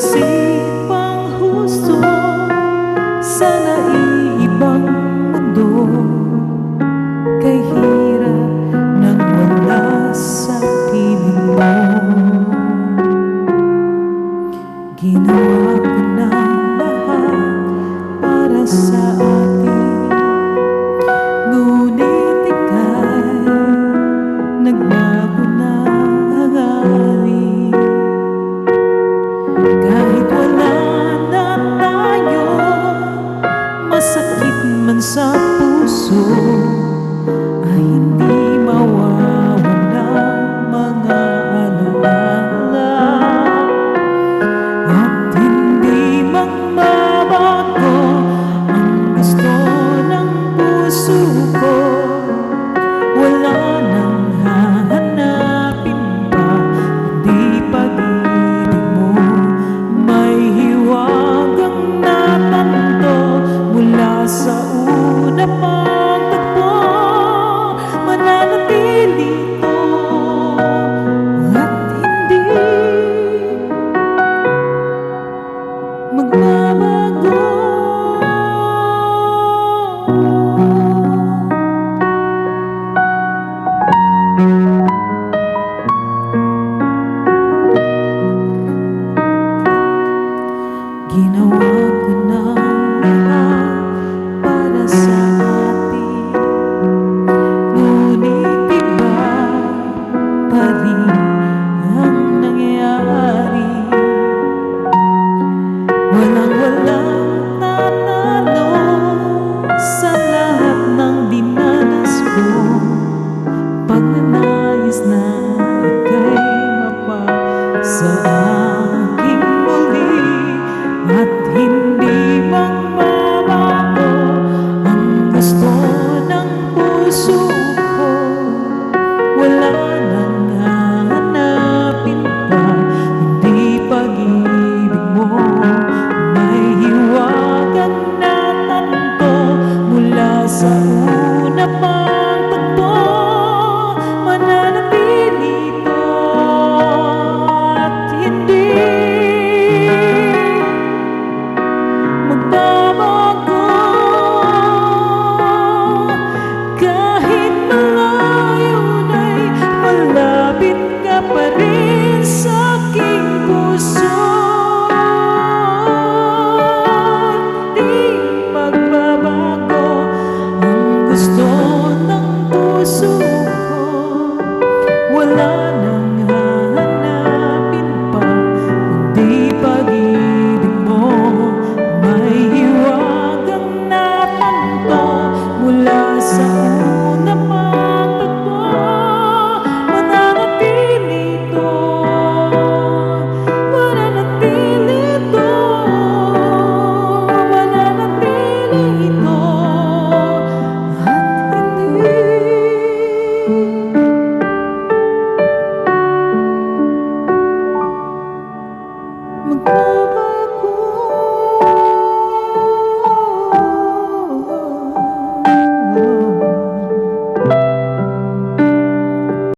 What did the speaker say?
isip ang husto sa naiibang mundo. Kay hirap nang wala sa piling mo. Ginawa ko na lahat para sa atin, ngunit ika'y nagbago na ang ari. Kahit wala na tayo, masakit man sa puso, ay hindi mawawala mga alaala. At hindi magbabago ang gusto ng puso ko. Wala nang hahanapin pa, kundi pag-ibig mo. May hiwagang natanto mula sa una pang tagpo. Mananatili ito at hindi magbabago. Ginawa ko na lahat para sa atin, ngunit iba pa rin ang nangyayari. Walang-walang nanalo sa lahat ng dinanas ko. Pagnanais na ika'y mapasa aking muli, at hindi magbabago ang gusto ng puso ko. Wala nang hahanapin pa, hindi pag-ibig mo. May hiwagang natanto mula sa una pang tagpo. Mananatili ito at hindi magbabago. Kahit malayo na'y malapit ka pa rin sa aking puso. Di magbabago ang gusto ng puso ko. Wala